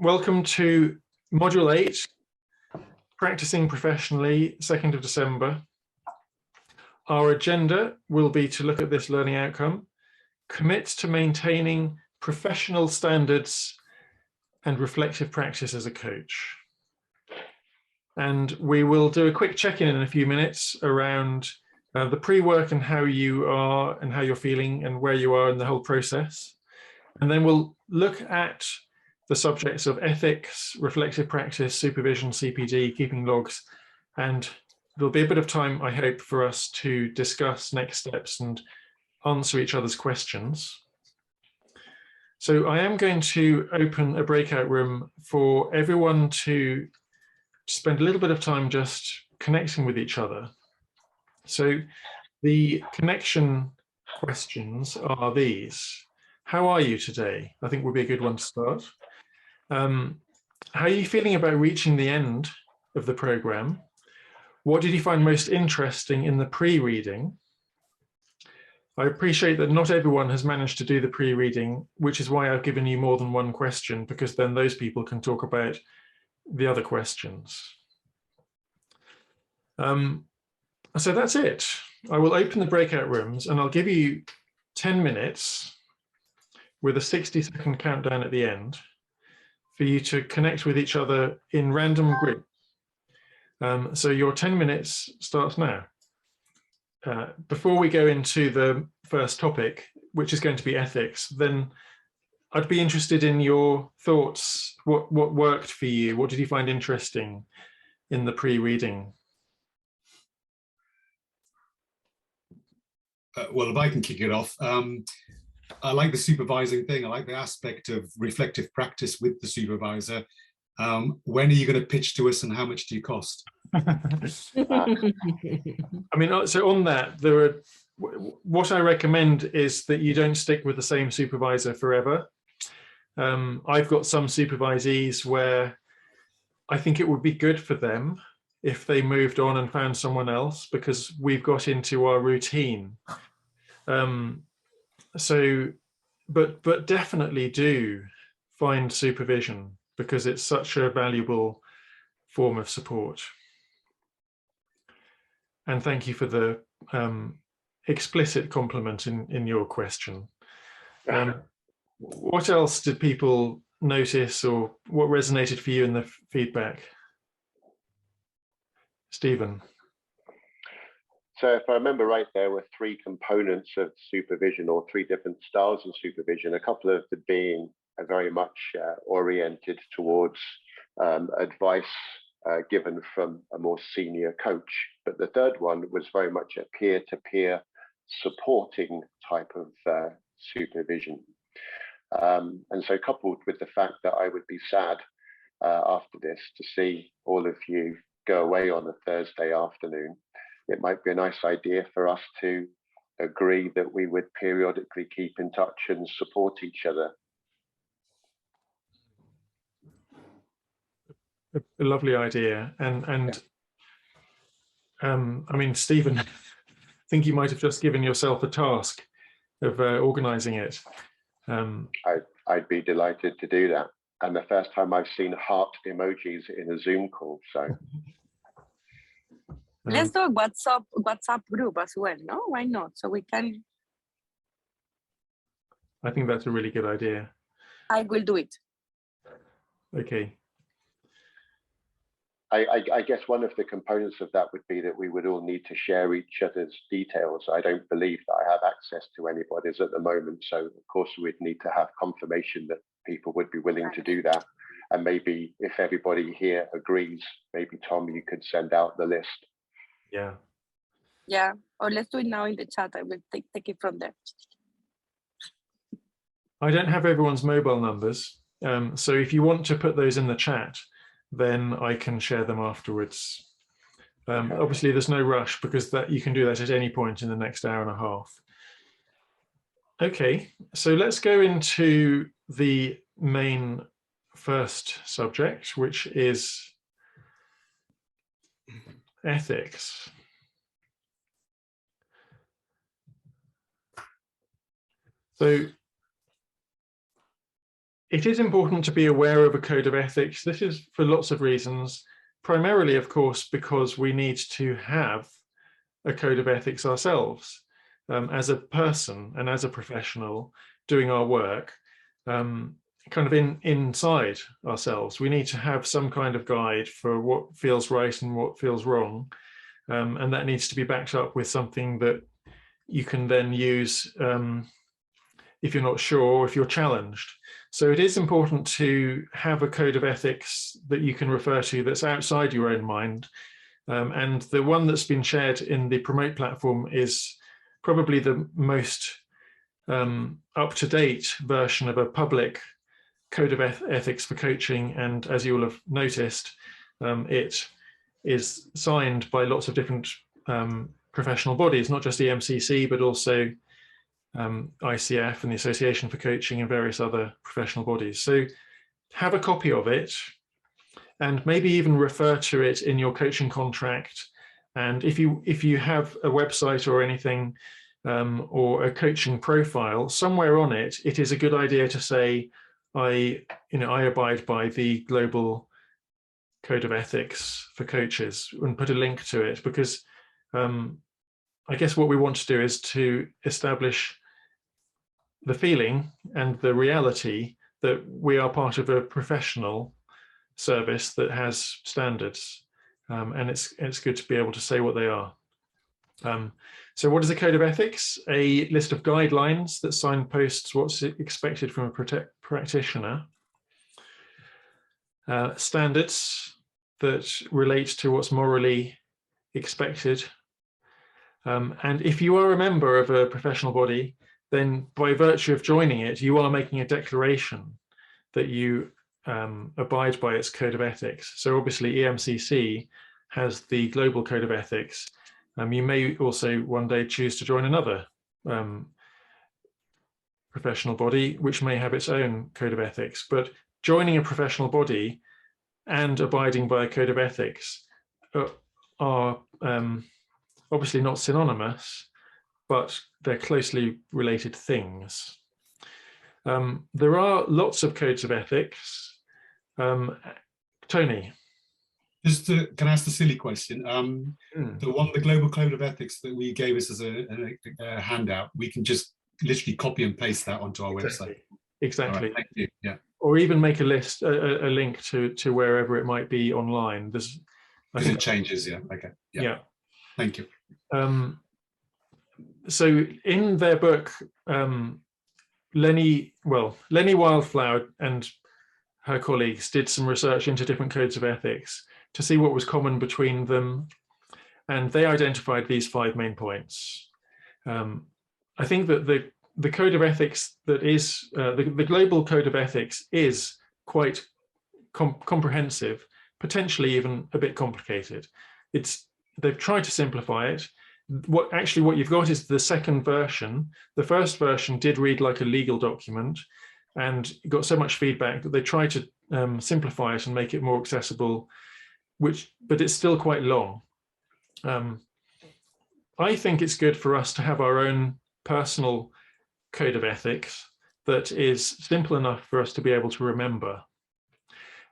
welcome to Module 8, Practicing Professionally, 2nd of December. Our agenda will be to look at this learning outcome, commit to maintaining professional standards and reflective practice as a coach. And we will do a quick check-in in a few minutes around the pre-work and how you are and how you're feeling and where you are in the whole process. And then we'll look at the subjects of ethics, reflective practice, supervision, CPD, keeping logs, and there'll be a bit of time, I hope, for us to discuss next steps and answer each other's questions. So I am going to open a breakout room for everyone to spend a little bit of time just connecting with each other. So the connection questions are these. How are you today? I think would be a good one to start. How are you feeling about reaching the end of the program? What did you find most interesting in the pre-reading? I appreciate that not everyone has managed to do the pre-reading, which is why I've given you more than one question, because then those people can talk about the other questions. So that's it. I will open the breakout rooms and I'll give you 10 minutes with a 60-second countdown at the end for you to connect with each other in random groups. So your 10 minutes starts now. Before we go into the first topic, which is going to be ethics, then I'd be interested in your thoughts. What worked for you? What did you find interesting in the pre-reading? Well, if I can kick it off, I like the supervising thing. I like the aspect of reflective practice with the supervisor. When are you going to pitch to us and how much do you cost? I mean, so on that, what I recommend is that you don't stick with the same supervisor forever. I've got some supervisees where I think it would be good for them if they moved on and found someone else, because we've got into our routine. But definitely do find supervision, because it's such a valuable form of support. And thank you for the explicit compliment in your question. What else did people notice, or what resonated for you in the feedback? Stephen. So if I remember right, there were 3 components of supervision, or 3 different styles of supervision, a couple of them being very much oriented towards advice given from a more senior coach. But the third one was very much a peer-to-peer supporting type of supervision. And so coupled with the fact that I would be sad after this to see all of you go away on a Thursday afternoon, it might be a nice idea for us to agree that we would periodically keep in touch and support each other. A lovely idea. And I mean, Stephen, I think you might have just given yourself a task of organizing it. I'd be delighted to do that. And the first time I've seen heart emojis in a Zoom call, so. Let's do a WhatsApp group as well, no? Why not? So we can. I think that's a really good idea. I will do it. Okay. I guess one of the components of that would be that we would all need to share each other's details. I don't believe that I have access to anybody's at the moment. So of course we'd need to have confirmation that people would be willing to do that. And maybe if everybody here agrees, maybe Tom, you could send out the list. Yeah. Yeah, or let's do it now in the chat. I will take it from there. I don't have everyone's mobile numbers. So if you want to put those in the chat, then I can share them afterwards. Okay. Obviously, there's no rush, because that you can do that at any point in the next hour and a half. Okay, so let's go into the main first subject, which is ethics. So it is important to be aware of a code of ethics. This is for lots of reasons, primarily, of course, because we need to have a code of ethics ourselves as a person and as a professional doing our work, kind of inside ourselves. We need to have some kind of guide for what feels right and what feels wrong. And that needs to be backed up with something that you can then use if you're not sure, or if you're challenged. So it is important to have a code of ethics that you can refer to that's outside your own mind. And the one that's been shared in the Promote platform is probably the most up-to-date version of a public code of ethics for coaching. And as you will have noticed, it is signed by lots of different professional bodies, not just EMCC, but also ICF and the Association for Coaching and various other professional bodies. So have a copy of it and maybe even refer to it in your coaching contract. And if you have a website or anything or a coaching profile, somewhere on it, it is a good idea to say, I abide by the global code of ethics for coaches, and put a link to it, because I guess what we want to do is to establish the feeling and the reality that we are part of a professional service that has standards, and it's good to be able to say what they are. So what is a code of ethics? A list of guidelines that signposts what's expected from a practitioner. Standards that relate to what's morally expected. And if you are a member of a professional body, then by virtue of joining it, you are making a declaration that you abide by its code of ethics. So obviously EMCC has the global code of ethics. You may also one day choose to join another professional body, which may have its own code of ethics. But joining a professional body and abiding by a code of ethics are obviously not synonymous, but they're closely related things. There are lots of codes of ethics. Tony. Just can I ask the silly question? The global code of ethics that we gave us as a handout, we can just literally copy and paste that onto our website. Exactly. Right, thank you. Yeah. Or even make a list, a link to wherever it might be online. Because it changes, yeah. Okay. Yeah. Thank you. So in their book, Lenny Wildflower and her colleagues did some research into different codes of ethics to see what was common between them, and they identified these 5 main points. I think that the code of ethics that is the global code of ethics is quite comprehensive, potentially even a bit complicated. They've tried to simplify it. What you've got is the second version. The first version did read like a legal document and got so much feedback that they tried to simplify it and make it more accessible, but it's still quite long. I think it's good for us to have our own personal code of ethics that is simple enough for us to be able to remember.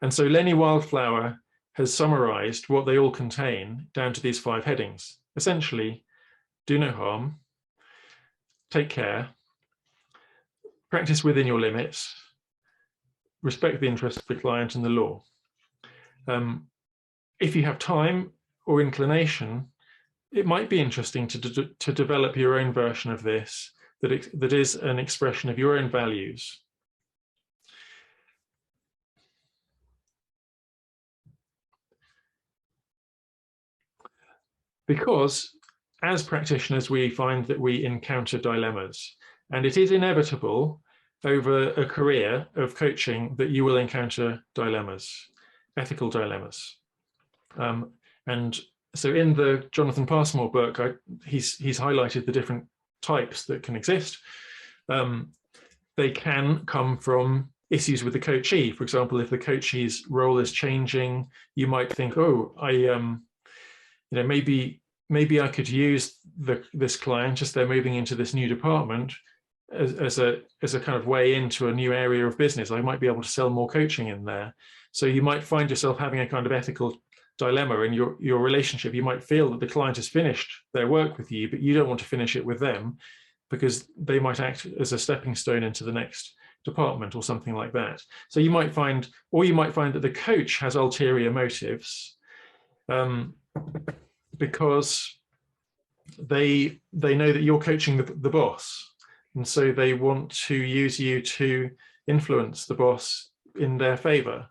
And so Lenny Wildflower has summarized what they all contain down to these 5 headings. Essentially, do no harm, take care, practice within your limits, respect the interests of the client and the law. If you have time or inclination, it might be interesting to develop your own version of this that is an expression of your own values. Because as practitioners, we find that we encounter dilemmas, and it is inevitable over a career of coaching that you will encounter dilemmas, ethical dilemmas. And so in the Jonathan Passmore book, he's highlighted the different types that can exist. They can come from issues with the coachee. For example, if the coachee's role is changing, you might think, oh, maybe I could use this client, just they're moving into this new department. as a kind of way into a new area of business. I might be able to sell more coaching in there. So you might find yourself having a kind of ethical dilemma in your relationship. You might feel that the client has finished their work with you, but you don't want to finish it with them because they might act as a stepping stone into the next department or something like that. So you might find, or you might find that the coach has ulterior motives because they know that you're coaching the boss. And so they want to use you to influence the boss in their favor.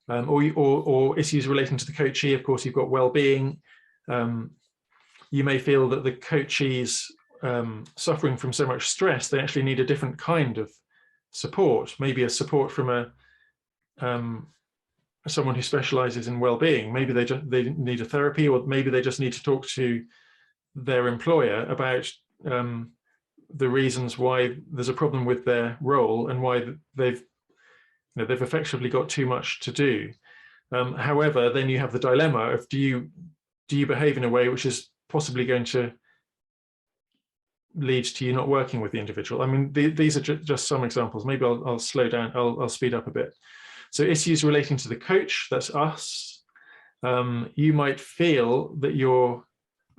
Or issues relating to the coachee. Of course, you've got well-being. You may feel that the coachee's suffering from so much stress, they actually need a different kind of support, maybe a support from someone who specializes in well-being. Maybe they need a therapy, or maybe they just need to talk to their employer about the reasons why there's a problem with their role and why they've effectively got too much to do. However, then you have the dilemma of do you behave in a way which is possibly going to lead to you not working with the individual. I mean, these are just some examples. Maybe I'll slow down, I'll speed up a bit. So issues relating to the coach, that's us. You might feel that you're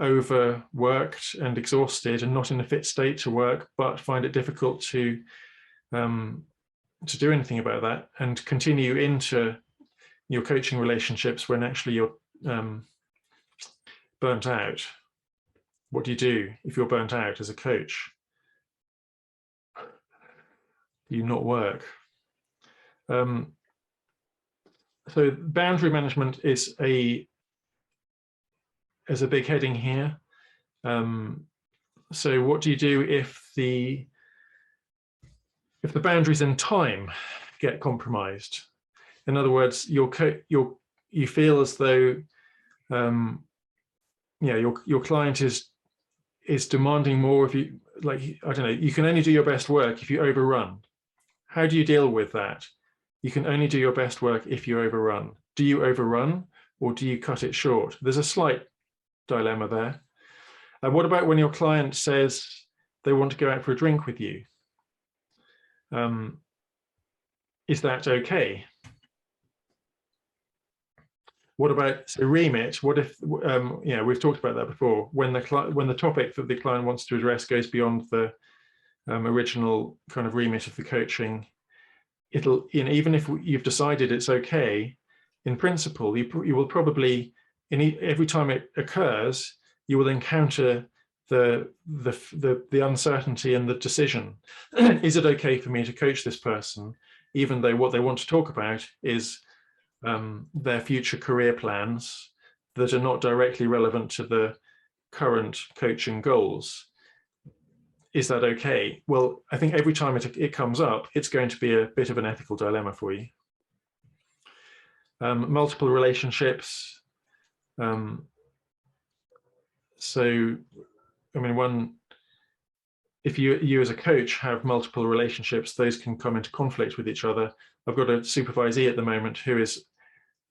overworked and exhausted and not in a fit state to work, but find it difficult to do anything about that and continue into your coaching relationships when actually you're burnt out. What do you do if you're burnt out as a coach? Do you not work? So boundary management is a big heading here. So what do you do if the boundaries in time get compromised? In other words, you feel as though your client is demanding more of you. Like, I don't know, you can only do your best work if you overrun. How do you deal with that? You can only do your best work if you overrun. Do you overrun or do you cut it short? There's a slight dilemma there. And what about when your client says they want to go out for a drink with you? Is that okay? What about, so remit? What if, we've talked about that before. When the topic that the client wants to address goes beyond the original kind of remit of the coaching, even if you've decided it's okay, in principle, you will probably, every time it occurs, you will encounter the uncertainty and the decision. Is it okay for me to coach this person, even though what they want to talk about is their future career plans that are not directly relevant to the current coaching goals? Is that okay? Well, I think every time it comes up, it's going to be a bit of an ethical dilemma for you. Multiple relationships. So, I mean, if you as a coach have multiple relationships, those can come into conflict with each other. I've got a supervisee at the moment who is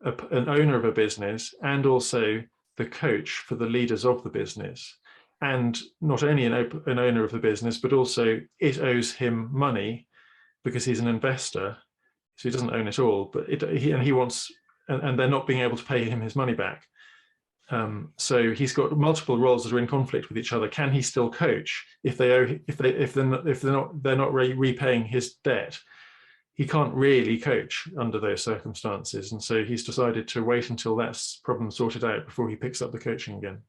an owner of a business and also the coach for the leaders of the business. And not only an owner of the business, but also it owes him money because he's an investor. So he doesn't own it all, but he wants, and they're not being able to pay him his money back. So he's got multiple roles that are in conflict with each other. Can he still coach if they're not repaying his debt? He can't really coach under those circumstances, and so he's decided to wait until that problem sorted out before he picks up the coaching again.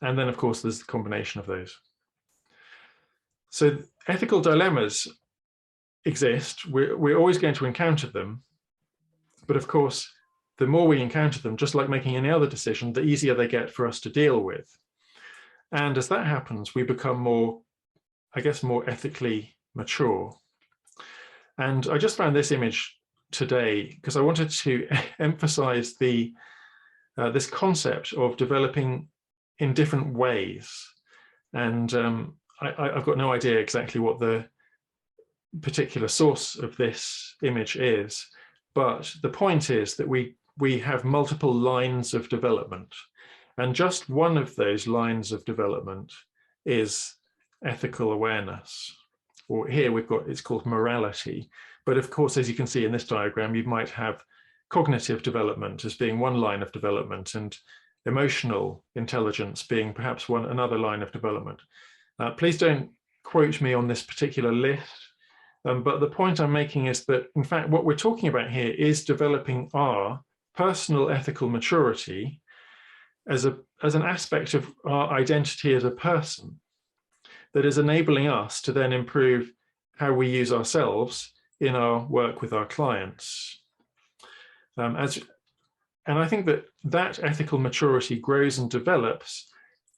And then, of course, there's the combination of those. So ethical dilemmas exist. We're always going to encounter them, but of course, the more we encounter them, just like making any other decision, the easier they get for us to deal with. And as that happens, we become more, I guess, more ethically mature. And I just found this image today because I wanted to emphasize this concept of developing in different ways. And I've got no idea exactly what the particular source of this image is, but the point is that we have multiple lines of development. And just one of those lines of development is ethical awareness, or here we've got, it's called morality. But of course, as you can see in this diagram, you might have cognitive development as being one line of development, and emotional intelligence being perhaps another line of development. Please don't quote me on this particular list, but the point I'm making is that, in fact, what we're talking about here is developing our personal ethical maturity as an aspect of our identity as a person that is enabling us to then improve how we use ourselves in our work with our clients. And I think that ethical maturity grows and develops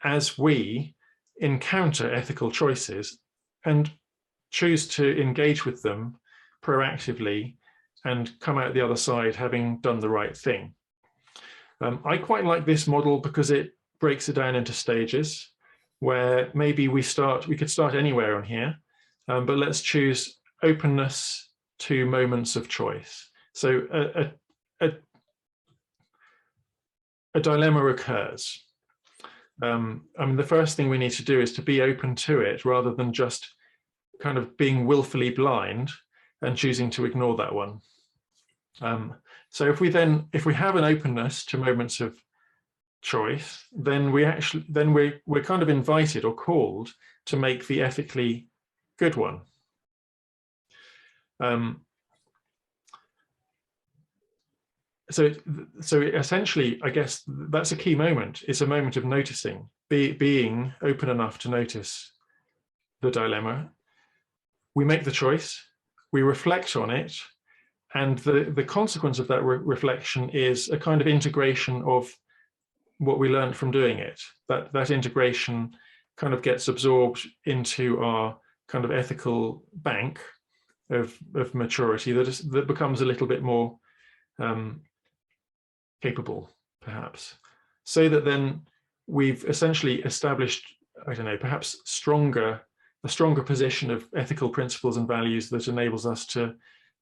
as we encounter ethical choices and choose to engage with them proactively and come out the other side having done the right thing. I quite like this model because it breaks it down into stages where maybe we could start anywhere on here, but let's choose openness to moments of choice. So a dilemma occurs. I mean, the first thing we need to do is to be open to it rather than just kind of being willfully blind and choosing to ignore that one. So if we have an openness to moments of choice, then we're kind of invited or called to make the ethically good one. So essentially, I guess that's a key moment. It's a moment of noticing, being open enough to notice the dilemma. We make the choice, we reflect on it, and the consequence of that reflection is a kind of integration of what we learned from doing it. That integration kind of gets absorbed into our kind of ethical bank of maturity that becomes a little bit more capable, perhaps, so that then we've essentially established, I don't know, perhaps a stronger position of ethical principles and values that enables us to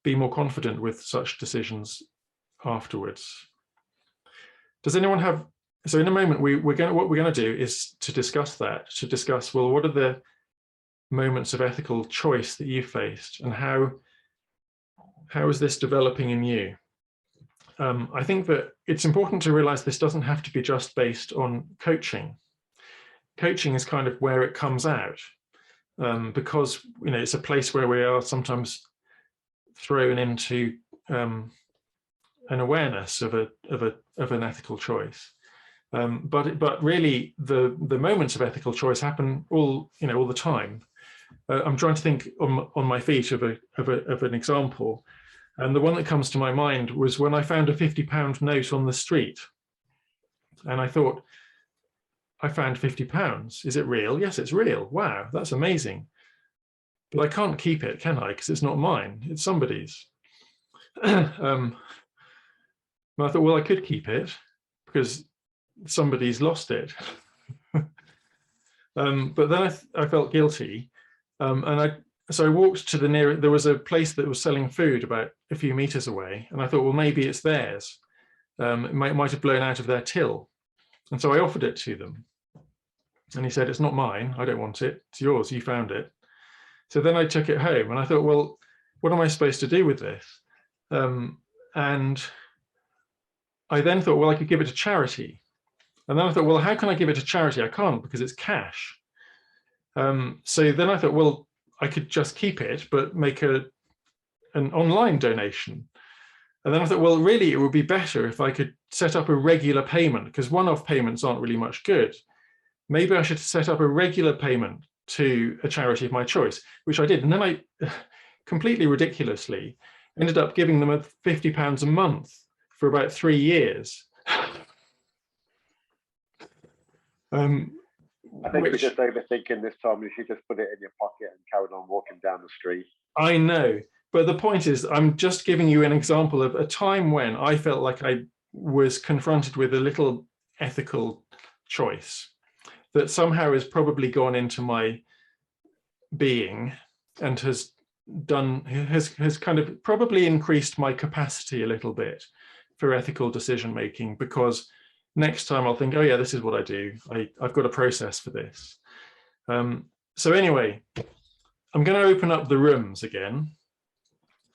be more confident with such decisions afterwards. Does anyone have? So in a moment, what we're going to do is to discuss, well, what are the moments of ethical choice that you faced, and how is this developing in you? I think that it's important to realize this doesn't have to be just based on coaching. Coaching is kind of where it comes out, because it's a place where we are sometimes thrown into an awareness of an ethical choice. But really, the moments of ethical choice happen all the time. I'm trying to think on my feet of an example. And the one that comes to my mind was when I found a £50 note on the street. And I thought, I found £50. Is it real? Yes, it's real. Wow, that's amazing. But I can't keep it, can I? Because it's not mine, it's somebody's. And I thought, well, I could keep it because somebody's lost it. But then I felt guilty. So I walked to there was a place that was selling food about a few meters away. And I thought, well, maybe it's theirs. It might have blown out of their till. And so I offered it to them. And he said, it's not mine. I don't want it. It's yours. You found it. So then I took it home and I thought, well, what am I supposed to do with this? And I then thought, well, I could give it to charity. And then I thought, well, how can I give it to charity? I can't because it's cash. So then I thought, well, I could just keep it, but make an online donation. And then I thought, well, really, it would be better if I could set up a regular payment, because one-off payments aren't really much good. Maybe I should set up a regular payment to a charity of my choice, which I did. And then I completely ridiculously ended up giving them £50 a month for about 3 years. I think we're just overthinking this, Tom. You should just put it in your pocket and carry on walking down the street. I know, but the point is, I'm just giving you an example of a time when I felt like I was confronted with a little ethical choice that somehow has probably gone into my being and has kind of probably increased my capacity a little bit for ethical decision making, because next time I'll think, oh yeah, this is what I do. I've got a process for this. So anyway, I'm going to open up the rooms again.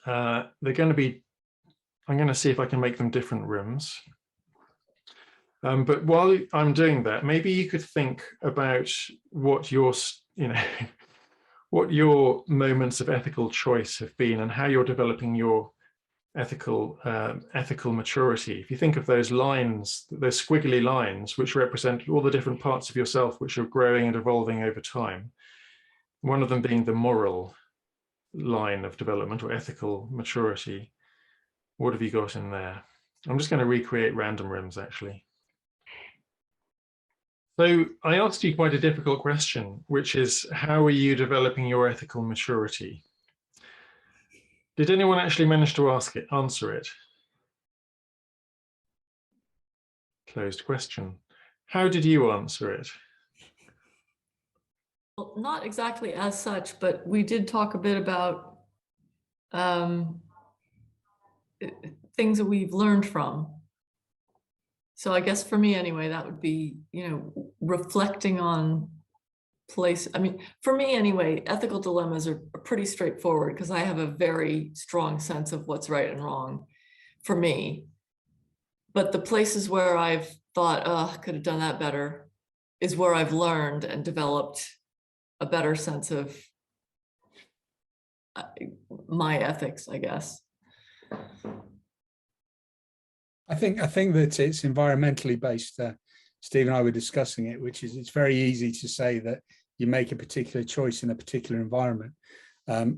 They're going to be, I'm going to see if I can make them different rooms. But while I'm doing that, maybe you could think about what your, what your moments of ethical choice have been and how you're developing your ethical maturity. If you think of those lines, those squiggly lines, which represent all the different parts of yourself which are growing and evolving over time, one of them being the moral line of development or ethical maturity, what have you got in there? I'm just going to recreate random rooms, actually. So I asked you quite a difficult question, which is, how are you developing your ethical maturity? Did anyone actually manage to answer it? Closed question. How did you answer it? Well, not exactly as such, but we did talk a bit about things that we've learned from. So I guess for me anyway, that would be, reflecting on place. I mean, for me anyway, ethical dilemmas are pretty straightforward because I have a very strong sense of what's right and wrong for me. But the places where I've thought, oh, I could have done that better, is where I've learned and developed a better sense of my ethics, I guess. I think that it's environmentally based. Steve and I were discussing it, which is, it's very easy to say that you make a particular choice in a particular environment.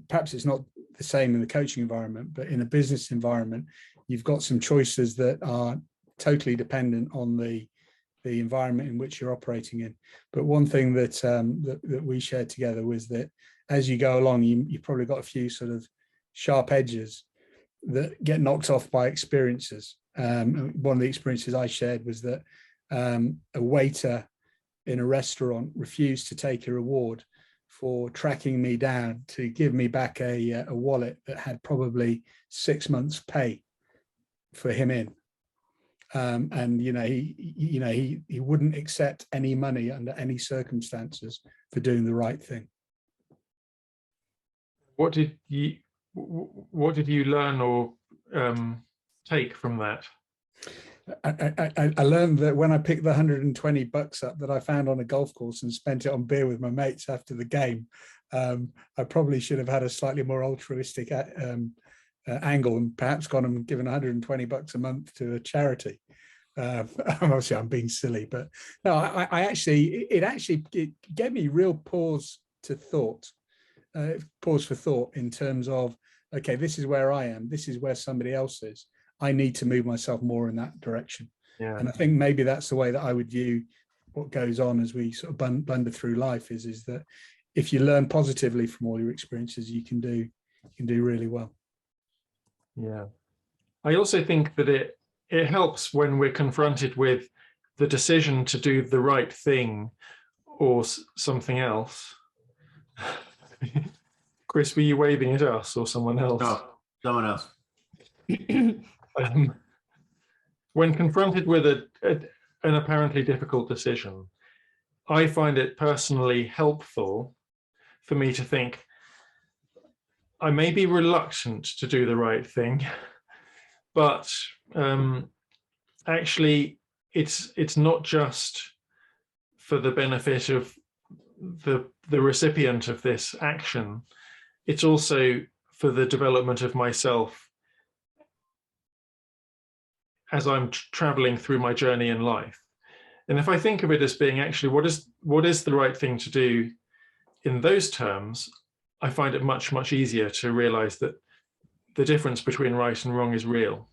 Perhaps it's not the same in the coaching environment, but in a business environment, you've got some choices that are totally dependent on the environment in which you're operating in. But one thing that that we shared together was that as you go along, you've probably got a few sort of sharp edges that get knocked off by experiences. One of the experiences I shared was that a waiter in a restaurant refused to take a reward for tracking me down to give me back a wallet that had probably 6 months' pay for him in. And he wouldn't accept any money under any circumstances for doing the right thing. What did you learn or take from that? I learned that when I picked the $120 up that I found on a golf course and spent it on beer with my mates after the game, I probably should have had a slightly more altruistic angle and perhaps gone and given $120 a month to a charity. Obviously, I'm being silly, but no, it gave me real pause for thought in terms of, okay, this is where I am, this is where somebody else is. I need to move myself more in that direction. Yeah. And I think maybe that's the way that I would view what goes on as we sort of blunder through life is that if you learn positively from all your experiences, you can do really well. Yeah. I also think that it helps when we're confronted with the decision to do the right thing or something else. Chris, were you waving at us or someone else? No, someone else. When confronted with an apparently difficult decision, I find it personally helpful for me to think, I may be reluctant to do the right thing, but actually it's not just for the benefit of the recipient of this action, it's also for the development of myself as I'm traveling through my journey in life. And if I think of it as being actually what is the right thing to do in those terms, I find it much, much easier to realize that the difference between right and wrong is real.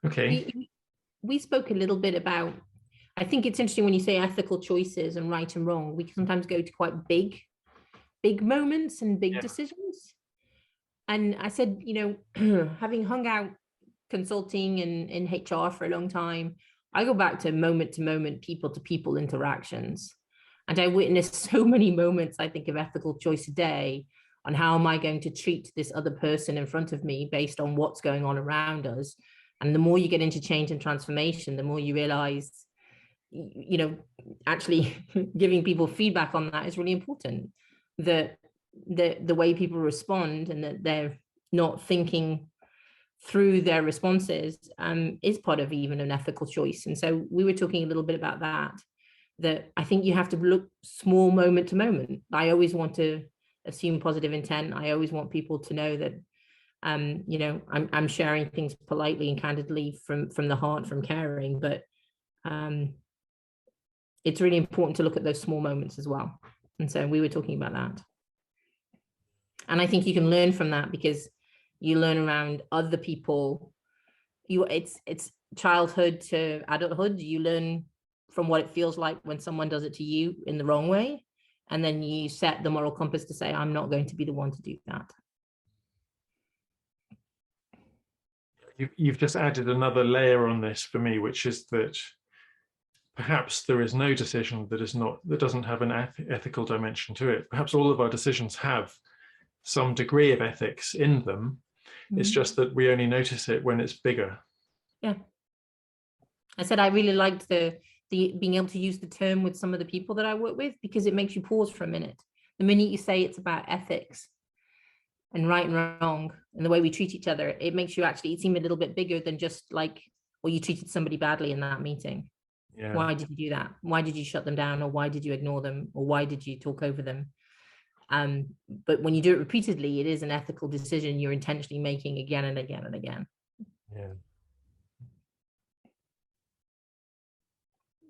Okay. We spoke a little bit about, I think it's interesting when you say ethical choices and right and wrong, we can sometimes go to quite big moments and big decisions. And I said, having hung out consulting in HR for a long time, I go back to moment, people-to-people interactions. And I witnessed so many moments, I think, of ethical choice a day on how am I going to treat this other person in front of me based on what's going on around us. And the more you get into change and transformation, the more you realize you know, actually giving people feedback on that is really important. That the way people respond and that they're not thinking through their responses is part of even an ethical choice. And so we were talking a little bit about that I think you have to look small moment to moment. I always want to assume positive intent. I always want people to know that you know, I'm sharing things politely and candidly from the heart, from caring, but it's really important to look at those small moments as well. And so we were talking about that. And I think you can learn from that because you learn around other people. It's childhood to adulthood. You learn from what it feels like when someone does it to you in the wrong way. And then you set the moral compass to say, I'm not going to be the one to do that. You've just added another layer on this for me, which is that perhaps there is no decision that doesn't have an ethical dimension to it. Perhaps all of our decisions have some degree of ethics in them. It's just that we only notice it when it's bigger. Yeah. I said I really liked the being able to use the term with some of the people that I work with, because it makes you pause for a minute. The minute you say it's about ethics and right and wrong and the way we treat each other, it makes you actually seem a little bit bigger than just like, well, you treated somebody badly in that meeting. Yeah. Why did you do that? Why did you shut them down? Or why did you ignore them? Or why did you talk over them? But when you do it repeatedly, it is an ethical decision you're intentionally making again and again and again. Yeah.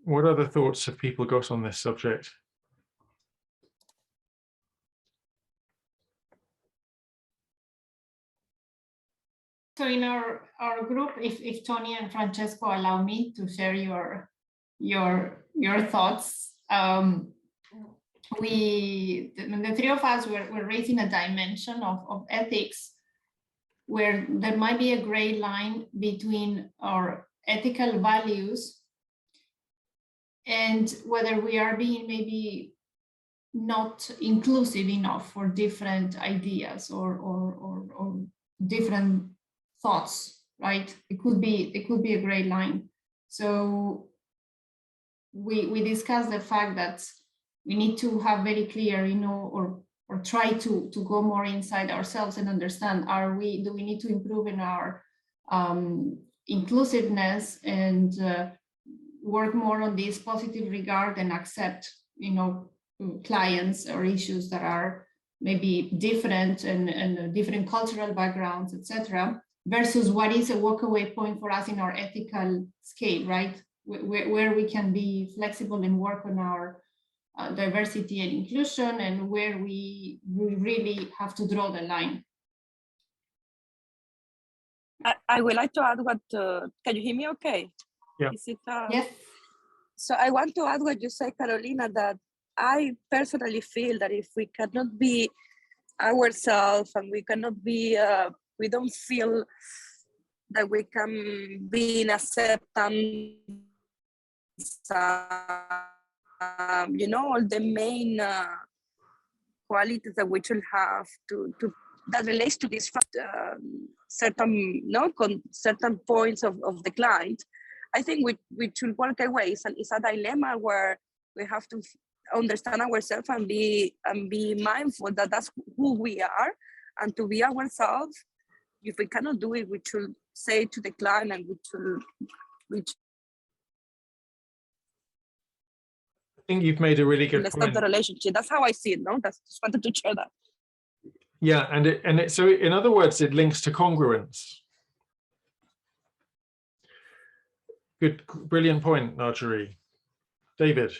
What other thoughts have people got on this subject? So in our group, if Tony and Francesco allow me to share your thoughts, the three of us were raising a dimension of ethics where there might be a gray line between our ethical values and whether we are being maybe not inclusive enough for different ideas or different thoughts, right? It could be a gray line. So we discussed the fact that we need to have very clear, you know, or try to go more inside ourselves and understand, do we need to improve in our inclusiveness and work more on this positive regard and accept, you know, clients or issues that are maybe different and different cultural backgrounds, etc., versus what is a walkaway point for us in our ethical scale, right? Where we can be flexible and work on our diversity and inclusion, and where we really have to draw the line. I would like to add what, can you hear me okay? Yeah. Is it, Yes. So I want to add what you said, Carolina, that I personally feel that if we cannot be ourselves and we cannot be, we don't feel that we can be in acceptance, you know, all the main qualities that we should have to that relates to this certain certain points of the client. I think we should walk away. It's a dilemma where we have to understand ourselves and be mindful that that's who we are, and to be ourselves. If we cannot do it, we should say to the client, and we I think you've made a really good stop point. the relationship. That's how I see it. No, that's just wanted to share that. Yeah, and it so in other words, it links to congruence. Good, brilliant point, Marjorie. David.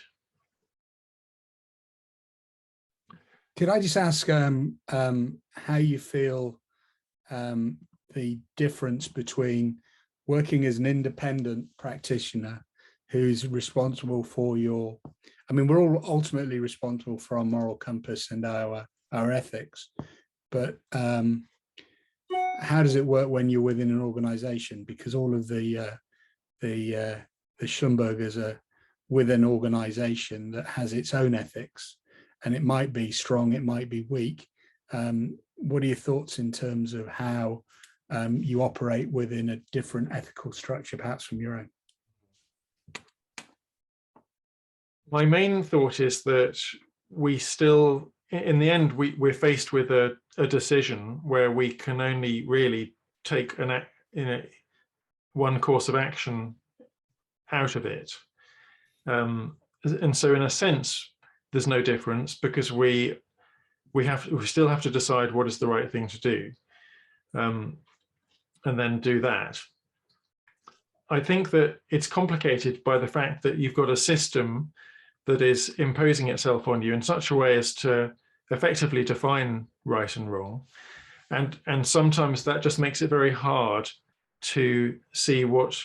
Could I just ask how you feel the difference between working as an independent practitioner who's responsible for I mean, we're all ultimately responsible for our moral compass and our ethics, but how does it work when you're within an organization? Because all of the Schlumbergers are with an organization that has its own ethics, and it might be strong, it might be weak. What are your thoughts in terms of how you operate within a different ethical structure, perhaps from your own? My main thought is that we still, in the end, we're faced with a decision where we can only really take one course of action out of it. And so in a sense, there's no difference, because we still have to decide what is the right thing to do, and then do that. I think that it's complicated by the fact that you've got a system that is imposing itself on you in such a way as to effectively define right and wrong. And sometimes that just makes it very hard to see what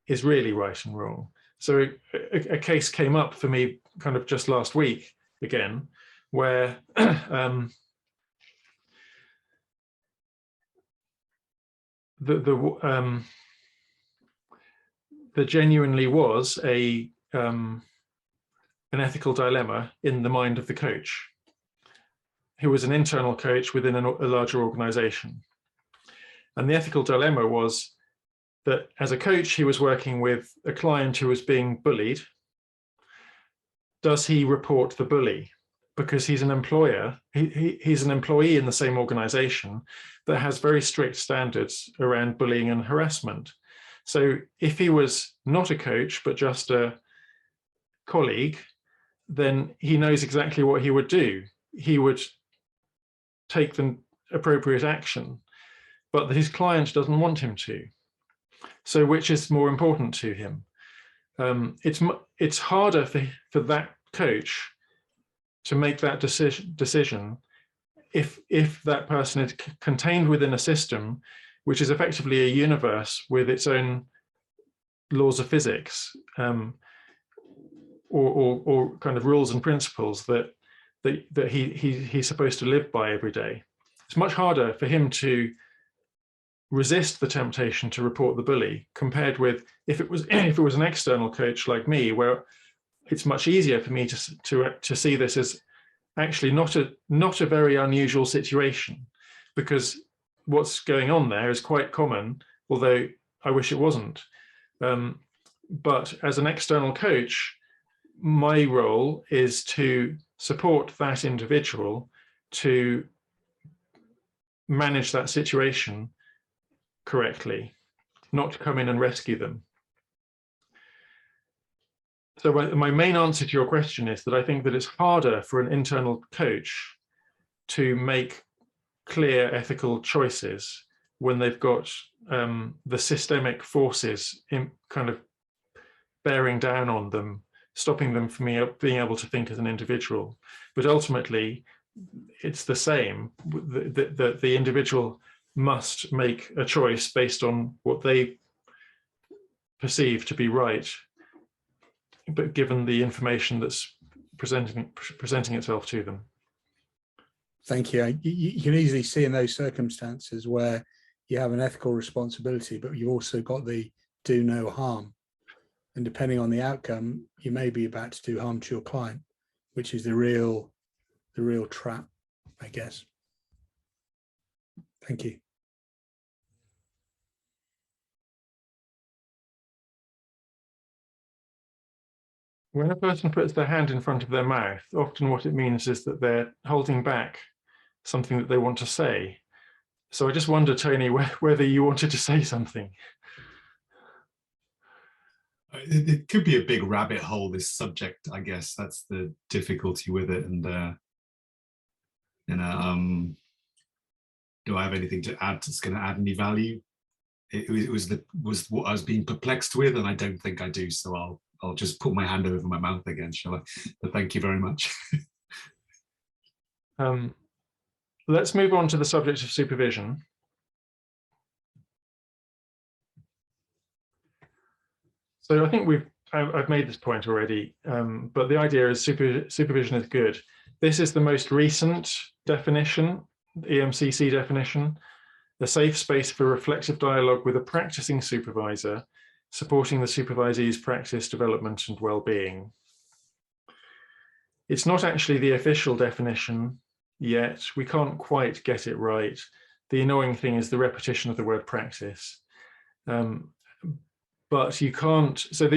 is really right and wrong. So a case came up for me kind of just last week again, where there genuinely was an ethical dilemma in the mind of the coach, who was an internal coach within a larger organization. And the ethical dilemma was that as a coach, he was working with a client who was being bullied. Does he report the bully? Because he's an employer, he's an employee in the same organization that has very strict standards around bullying and harassment. So if he was not a coach, but just a colleague, then he knows exactly what he would do. He would take the appropriate action, but his client doesn't want him to. So which is more important to him? It's harder for that coach to make that decision if that person is contained within a system which is effectively a universe with its own laws of physics, or kind of rules and principles that he's supposed to live by every day. It's much harder for him to resist the temptation to report the bully compared with if it was an external coach like me, where it's much easier for me to see this as actually not a very unusual situation, because what's going on there is quite common, although I wish it wasn't. But as an external coach, my role is to support that individual to manage that situation correctly, not to come in and rescue them. So my main answer to your question is that I think that it's harder for an internal coach to make clear ethical choices when they've got the systemic forces in kind of bearing down on them, stopping them from being able to think as an individual. But ultimately, it's the same. The individual must make a choice based on what they perceive to be right, but given the information that's presenting itself to them. Thank you. You can easily see in those circumstances where you have an ethical responsibility, but you've also got the do no harm. And depending on the outcome, you may be about to do harm to your client, which is the real trap, I guess. Thank you. When a person puts their hand in front of their mouth, often what it means is that they're holding back something that they want to say. So I just wonder, Tony, whether you wanted to say something. It could be a big rabbit hole, this subject, I guess. That's the difficulty with it. And do I have anything to add that's going to add any value? It was what I was being perplexed with, and I don't think I do. So I'll just put my hand over my mouth again, shall I? But thank you very much. Let's move on to the subject of supervision. So I think I've made this point already, but the idea is supervision is good. This is the most recent definition, the EMCC definition, a safe space for reflective dialogue with a practicing supervisor, supporting the supervisee's practice, development, and well-being. It's not actually the official definition yet. We can't quite get it right. The annoying thing is the repetition of the word practice. but you can't. So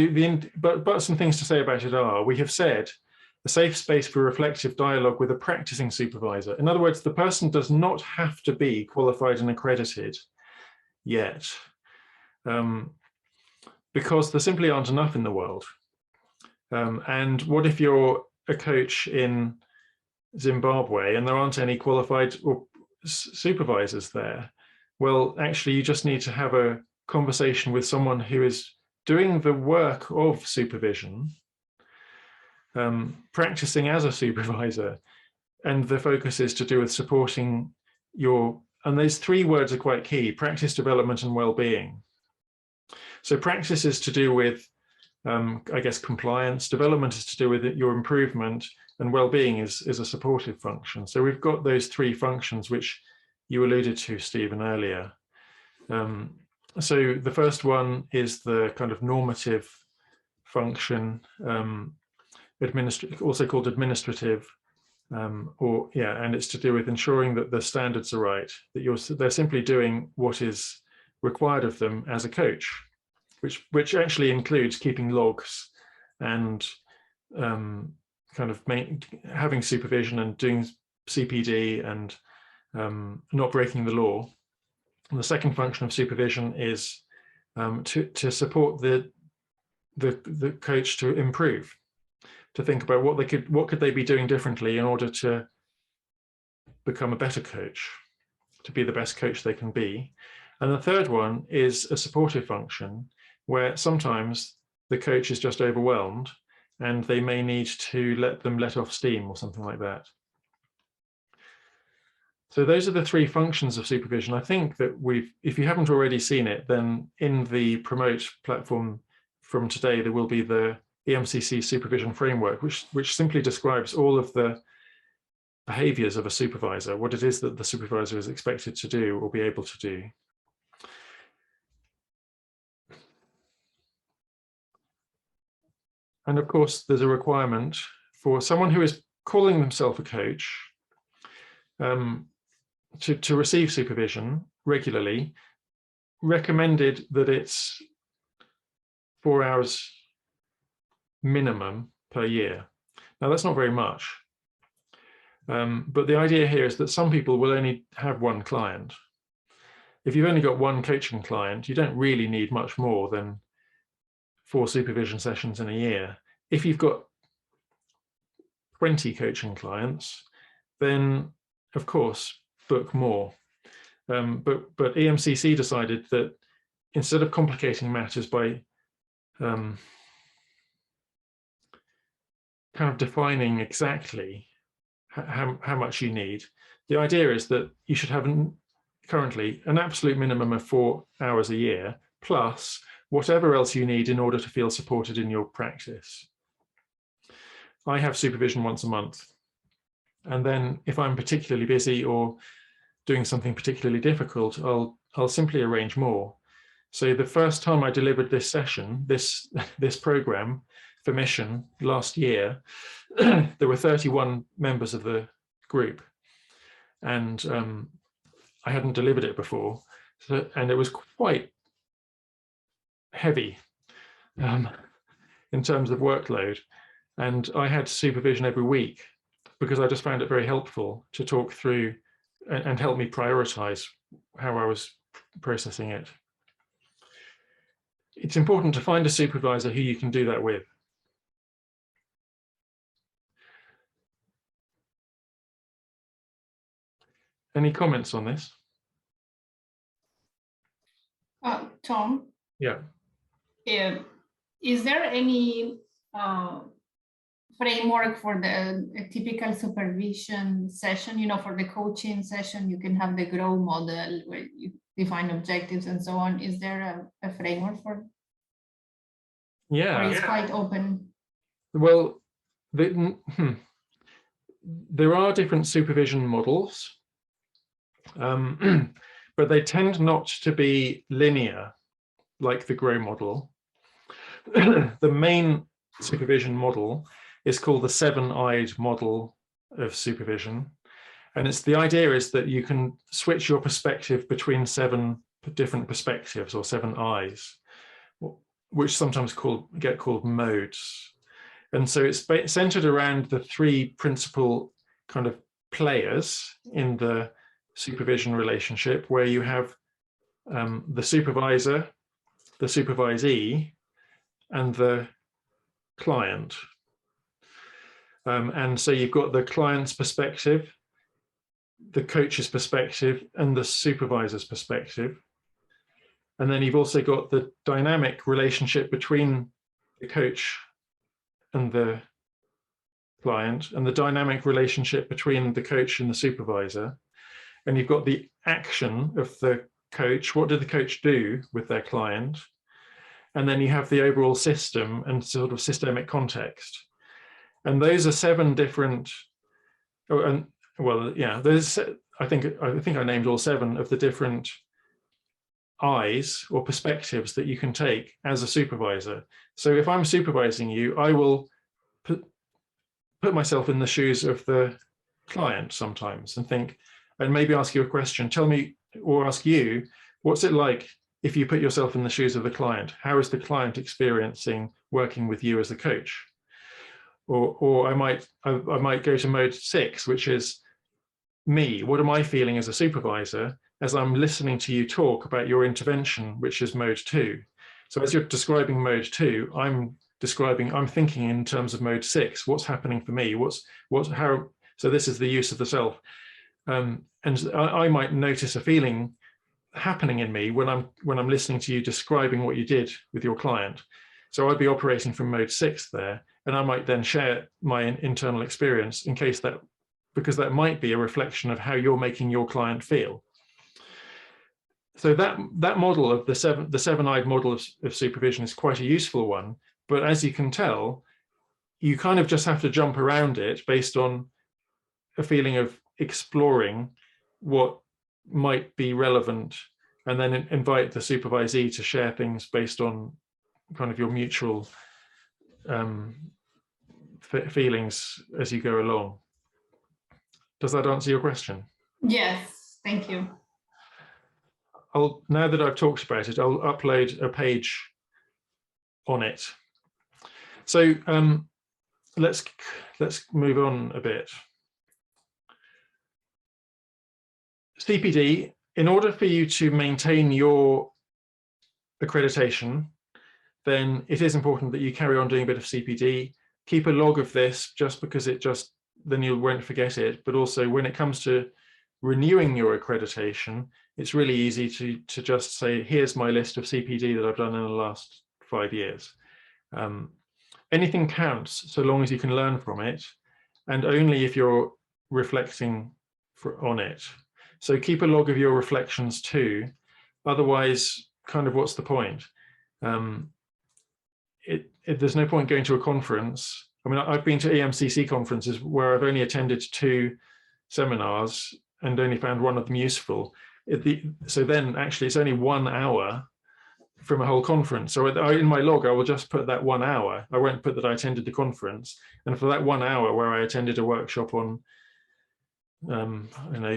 but some things to say about it are, we have said, a safe space for reflective dialogue with a practicing supervisor. In other words, the person does not have to be qualified and accredited yet, because there simply aren't enough in the world. And what if you're a coach in Zimbabwe and there aren't any qualified or supervisors there? Well, actually, you just need to have a conversation with someone who is doing the work of supervision, practicing as a supervisor, and the focus is to do with supporting your, and those three words are quite key: practice, development, and well-being. So practice is to do with, I guess, compliance. Development is to do with your improvement, and well-being is a supportive function. So we've got those three functions which you alluded to, Stephen, earlier. So the first one is the kind of normative function, also called administrative, and it's to do with ensuring that the standards are right, that they're simply doing what is required of them as a coach, which actually includes keeping logs and kind of having supervision and doing CPD and not breaking the law. And the second function of supervision is to support the coach to improve, to think about what could they be doing differently in order to become a better coach, to be the best coach they can be. And the third one is a supportive function, where sometimes the coach is just overwhelmed and they may need to let off steam or something like that. So those are the three functions of supervision. I think that if you haven't already seen it, then in the Promote platform from today, there will be the EMCC supervision framework, which simply describes all of the behaviors of a supervisor, what it is that the supervisor is expected to do or be able to do. And of course, there's a requirement for someone who is calling themselves a coach to receive supervision regularly, recommended that it's 4 hours minimum per year. Now, that's not very much. But the idea here is that some people will only have one client. If you've only got one coaching client, you don't really need much more than 4 supervision sessions in a year. If you've got 20 coaching clients, then of course, book more. But EMCC decided that instead of complicating matters by kind of defining exactly how much you need, the idea is that you should have currently an absolute minimum of 4 hours a year, plus whatever else you need in order to feel supported in your practice. I have supervision once a month. And then if I'm particularly busy or doing something particularly difficult, I'll simply arrange more. So the first time I delivered this session, this program for Mission last year, there were 31 members of the group, and I hadn't delivered it before, and it was quite heavy in terms of workload, and I had supervision every week because I just found it very helpful to talk through and help me prioritize how I was processing it. It's important to find a supervisor who you can do that with. Any comments on this? Tom? Yeah. Is there any framework for a typical supervision session? You know, for the coaching session, you can have the GROW model where you define objectives and so on. Is there a framework for? Yeah. Or it's quite open? Well, there are different supervision models, but they tend not to be linear, like the GROW model. The main supervision model is called the 7-eyed model of supervision. And the idea is that you can switch your perspective between 7 different perspectives or 7 eyes. which sometimes get called modes. And so it's centered around the three principal kind of players in the supervision relationship, where you have the supervisor, the supervisee, and the client. And so you've got the client's perspective, the coach's perspective, and the supervisor's perspective. And then you've also got the dynamic relationship between the coach and the client, and the dynamic relationship between the coach and the supervisor. And you've got the action of the coach. What did the coach do with their client? And then you have the overall system and sort of systemic context. And those are 7 different, I think I named all 7 of the different eyes or perspectives that you can take as a supervisor. So if I'm supervising you, I will put myself in the shoes of the client sometimes and think, and maybe ask you a question, tell me, or ask you, what's it like if you put yourself in the shoes of the client? How is the client experiencing working with you as a coach? Or I might go to mode 6, which is me. What am I feeling as a supervisor as I'm listening to you talk about your intervention, which is mode 2? So as you're describing mode 2, I'm thinking in terms of mode 6. What's happening for me? So this is the use of the self. And I might notice a feeling happening in me when I'm listening to you describing what you did with your client. So I'd be operating from mode 6 there, and I might then share my internal experience because that might be a reflection of how you're making your client feel. So that model of the 7-eyed model of supervision is quite a useful one, but as you can tell, you kind of just have to jump around it based on a feeling of exploring what might be relevant, and then invite the supervisee to share things based on kind of your mutual feelings as you go along. Does that answer your question? Yes, thank you. Now that I've talked about it, I'll upload a page on it. So let's move on a bit. CPD, in order for you to maintain your accreditation, then it is important that you carry on doing a bit of CPD. Keep a log of this, just because then you won't forget it. But also when it comes to renewing your accreditation, it's really easy to just say, here's my list of CPD that I've done in the last 5 years. Anything counts so long as you can learn from it, and only if you're reflecting on it. So keep a log of your reflections too. Otherwise, kind of what's the point? There's no point going to a conference. I mean, I've been to EMCC conferences where I've only attended 2 seminars and only found one of them useful. So then actually it's only 1 hour from a whole conference. So in my log, I will just put that 1 hour. I won't put that I attended the conference. And for that 1 hour where I attended a workshop on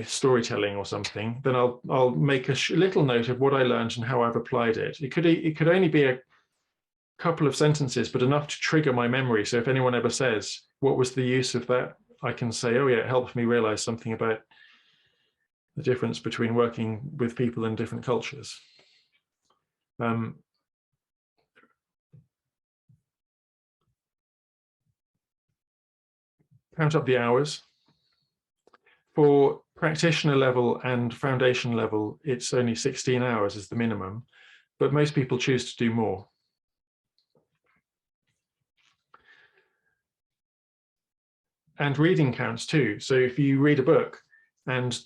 storytelling or something, then I'll make a little note of what I learned and how I've applied it. It could only be a couple of sentences, but enough to trigger my memory. So if anyone ever says, what was the use of that? I can say, oh yeah, it helped me realize something about the difference between working with people in different cultures. Count up the hours. For practitioner level and foundation level, it's only 16 hours is the minimum, but most people choose to do more. And reading counts too. So if you read a book and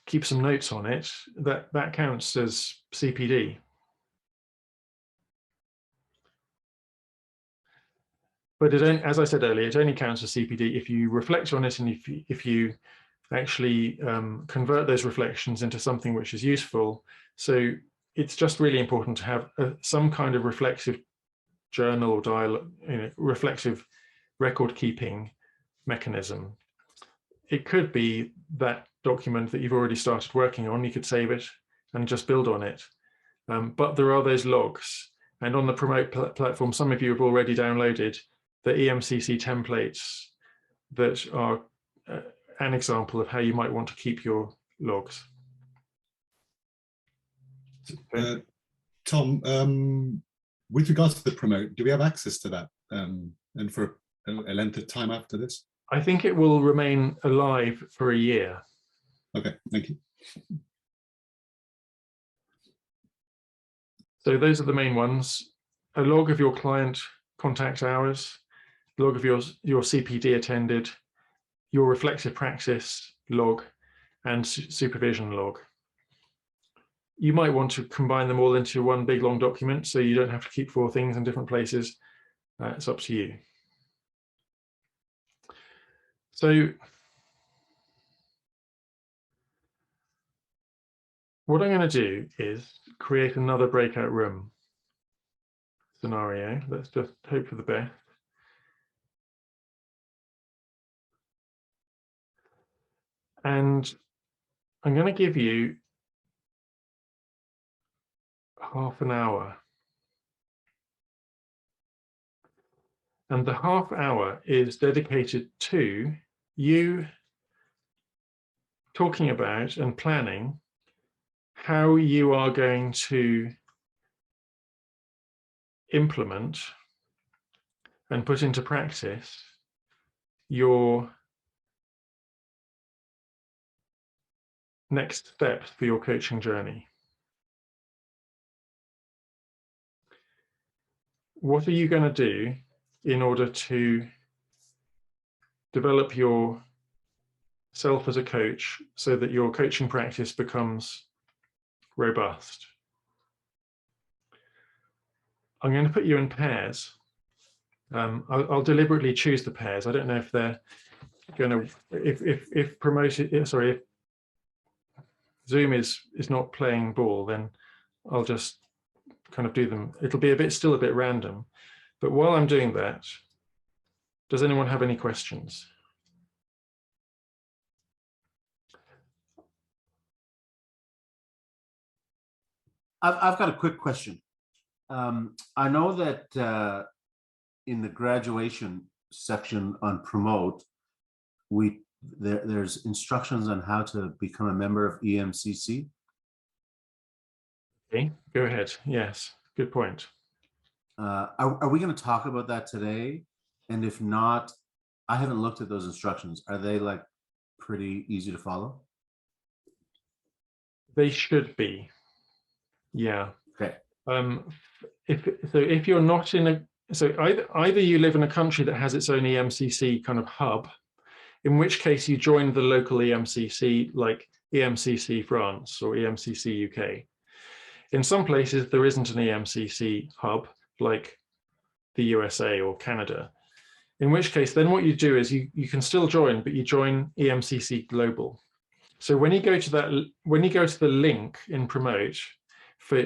keep some notes on it, that counts as CPD. But as I said earlier, it only counts as CPD if you reflect on it, and if you actually convert those reflections into something which is useful. So it's just really important to have some kind of reflexive journal or dialogue, reflexive record keeping mechanism. It could be that document that you've already started working on. You could save it and just build on it. But there are those logs, And on the Promote platform, some of you have already downloaded the EMCC templates that are an example of how you might want to keep your logs. Tom, with regards to the Promote, do we have access to that and for a length of time after this? I think it will remain alive for a year. Okay, thank you. So those are the main ones: a log of your client contact hours, log of your CPD attended, your reflective practice log, and supervision log. You might want to combine them all into one big long document so you don't have to keep 4 things in different places. It's up to you. So what I'm going to do is create another breakout room scenario. Let's just hope for the best. And I'm going to give you half an hour. And the half hour is dedicated to you talking about and planning how you are going to implement and put into practice your next steps for your coaching journey. What are you going to do in order to develop yourself as a coach so that your coaching practice becomes robust? I'm going to put you in pairs. I'll deliberately choose the pairs. I don't know if they're going to, if promoted, sorry, if Zoom is not playing ball, then I'll just kind of do them. It'll be still a bit random. But while I'm doing that, does anyone have any questions? I've got a quick question. I know that in the graduation section on Promote, there's instructions on how to become a member of EMCC. Okay, go ahead. Yes, good point. Are we going to talk about that today? And if not, I haven't looked at those instructions. Are they like pretty easy to follow? They should be. Yeah. Okay. If you're not in a, so either you live in a country that has its own EMCC kind of hub, in which case you join the local EMCC like EMCC France or EMCC UK. In some places there isn't an EMCC hub like the USA or Canada, in which case then what you do is you can still join, but you join EMCC Global. So when you go to the link in Promote, for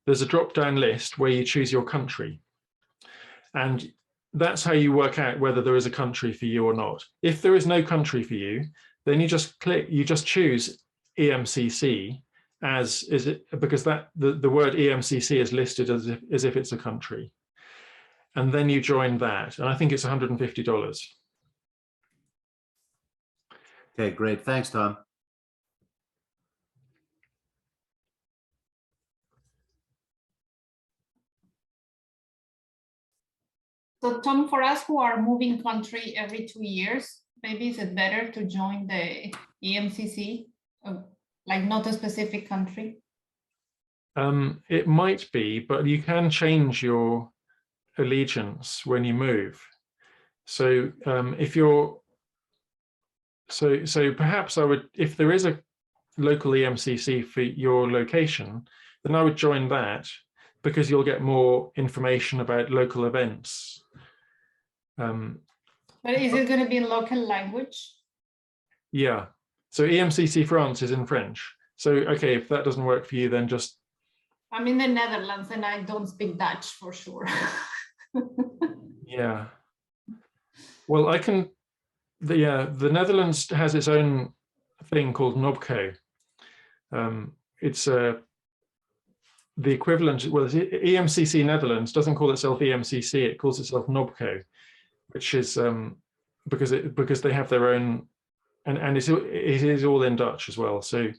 there's a drop-down list where you choose your country, and that's how you work out whether there is a country for you or not. If there is no country for you, then you just choose EMCC because that the word EMCC is listed as if it's a country, and then you join that, and I think it's $150. Okay, great. Thanks, Tom. So Tom, for us who are moving country every 2 years, maybe is it better to join the EMCC, like not a specific country? It might be, but you can change your allegiance when you move. So if you're, so perhaps I would, if there is a local EMCC for your location, then I would join that because you'll get more information about local events. But is it going to be in local language? Yeah. So EMCC France is in French. So, okay, if that doesn't work for you, then just... I'm in the Netherlands and I don't speak Dutch for sure. Yeah. Well, I can... The Netherlands has its own thing called NOBCO. It's a the equivalent, well, EMCC Netherlands doesn't call itself EMCC, it calls itself NOBCO, which is because they have their own, and it is all in Dutch as well. So,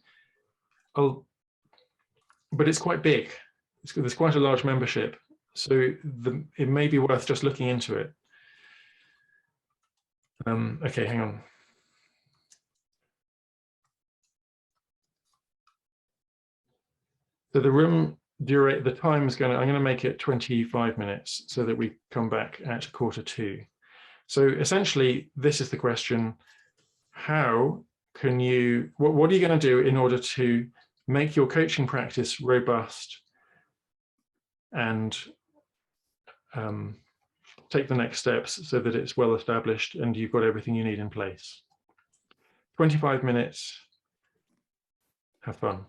but it's quite big. There's quite a large membership, so it may be worth just looking into it. Okay, hang on. So the time is I'm going to make it 25 minutes so that we come back at 1:45. So essentially, this is the question: how can you? What are you going to do in order to make your coaching practice robust and take the next steps so that it's well established and you've got everything you need in place? 25 minutes. Have fun.